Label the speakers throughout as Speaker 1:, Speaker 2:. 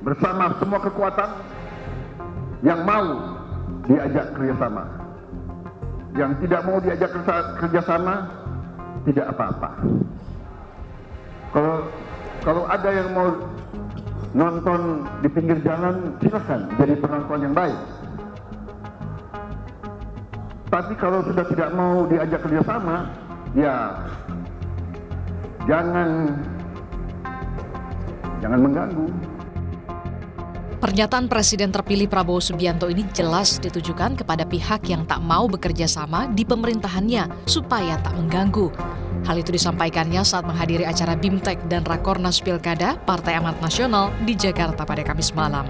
Speaker 1: Bersama semua kekuatan yang mau diajak kerjasama, yang tidak mau diajak kerjasama tidak apa-apa. Kalau ada yang mau nonton di pinggir jalan, silakan jadi penonton yang baik. Tapi kalau sudah tidak mau diajak kerjasama, ya jangan mengganggu.
Speaker 2: Pernyataan Presiden terpilih Prabowo Subianto ini jelas ditujukan kepada pihak yang tak mau bekerja sama di pemerintahannya supaya tak mengganggu. Hal itu disampaikannya saat menghadiri acara BIMTEK dan Rakornas Pilkada Partai Amanat Nasional di Jakarta pada Kamis malam.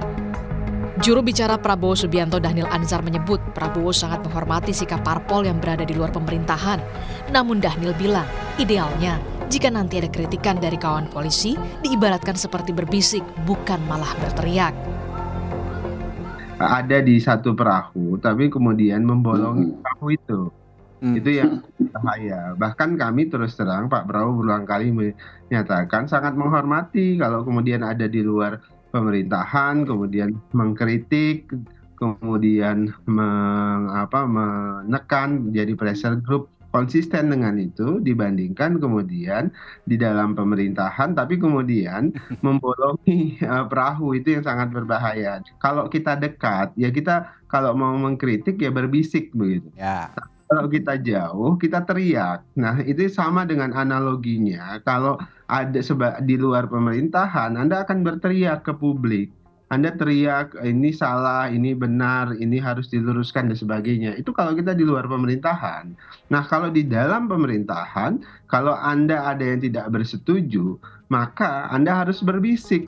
Speaker 2: Juru bicara Prabowo Subianto Dhanil Anzar menyebut Prabowo sangat menghormati sikap parpol yang berada di luar pemerintahan. Namun Dhanil bilang, idealnya jika nanti ada kritikan dari kawan koalisi, diibaratkan seperti berbisik, bukan malah berteriak.
Speaker 3: Ada di satu perahu, tapi kemudian membolongi perahu itu. Itu yang bahaya. Bahkan kami terus terang, Pak Prabowo berulang kali menyatakan sangat menghormati kalau kemudian ada di luar pemerintahan, kemudian mengkritik, kemudian menekan, jadi pressure group. Konsisten dengan itu dibandingkan kemudian di dalam pemerintahan tapi kemudian membolongi perahu, itu yang sangat berbahaya. Kalau kita dekat ya kita kalau mau mengkritik ya berbisik begitu. Ya. Kalau kita jauh kita teriak. Nah itu sama dengan analoginya kalau ada di luar pemerintahan Anda akan berteriak ke publik. Anda teriak, ini salah, ini benar, ini harus diluruskan, dan sebagainya. Itu kalau kita di luar pemerintahan. Nah, kalau di dalam pemerintahan, kalau Anda ada yang tidak bersetuju, maka Anda harus berbisik.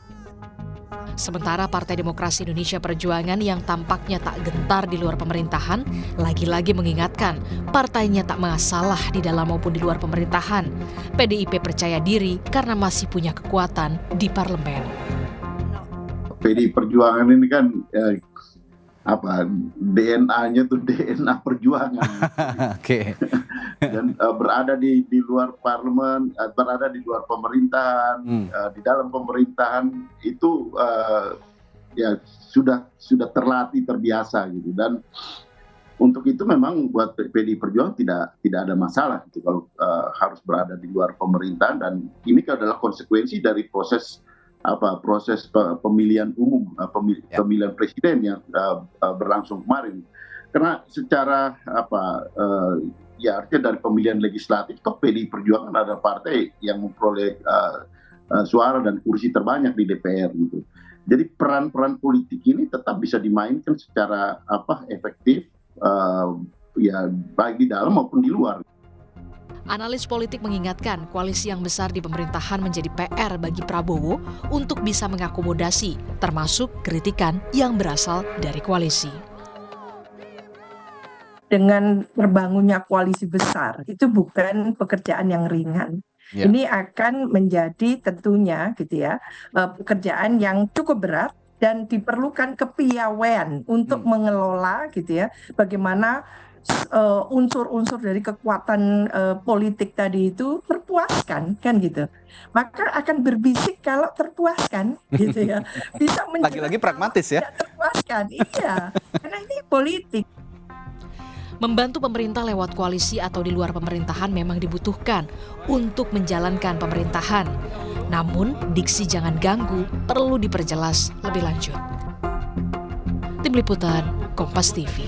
Speaker 2: Sementara Partai Demokrasi Indonesia Perjuangan yang tampaknya tak gentar di luar pemerintahan, lagi-lagi mengingatkan partainya tak masalah di dalam maupun di luar pemerintahan. PDIP percaya diri karena masih punya kekuatan di parlemen.
Speaker 4: PDI Perjuangan ini kan DNA-nya tuh DNA perjuangan. Oke. Dan berada di luar parlemen, berada di luar pemerintahan, di dalam pemerintahan itu ya sudah terlatih, terbiasa gitu. Dan untuk itu memang buat PDI Perjuangan tidak ada masalah gitu kalau harus berada di luar pemerintahan, dan ini adalah konsekuensi dari proses pemilihan umum, pemilihan presiden yang berlangsung kemarin. Karena secara artinya dari pemilihan legislatif, toh PDI Perjuangan adalah partai yang memperoleh suara dan kursi terbanyak di DPR gitu. Jadi peran-peran politik ini tetap bisa dimainkan secara efektif, baik di dalam maupun di luar.
Speaker 2: Analis politik mengingatkan koalisi yang besar di pemerintahan menjadi PR bagi Prabowo untuk bisa mengakomodasi, termasuk kritikan yang berasal dari koalisi.
Speaker 5: Dengan terbangunnya koalisi besar, itu bukan pekerjaan yang ringan. Ya. Ini akan menjadi tentunya gitu ya, pekerjaan yang cukup berat dan diperlukan kepiawaian untuk mengelola gitu ya, bagaimana unsur-unsur dari kekuatan politik tadi itu terpuaskan kan gitu, maka akan berbisik kalau terpuaskan gitu ya, bisa
Speaker 6: lagi-lagi pragmatis ya,
Speaker 5: terpuaskan, iya, karena ini politik.
Speaker 2: Membantu pemerintah lewat koalisi atau di luar pemerintahan memang dibutuhkan untuk menjalankan pemerintahan. Namun diksi jangan ganggu perlu diperjelas lebih lanjut. Tim Liputan Kompas TV.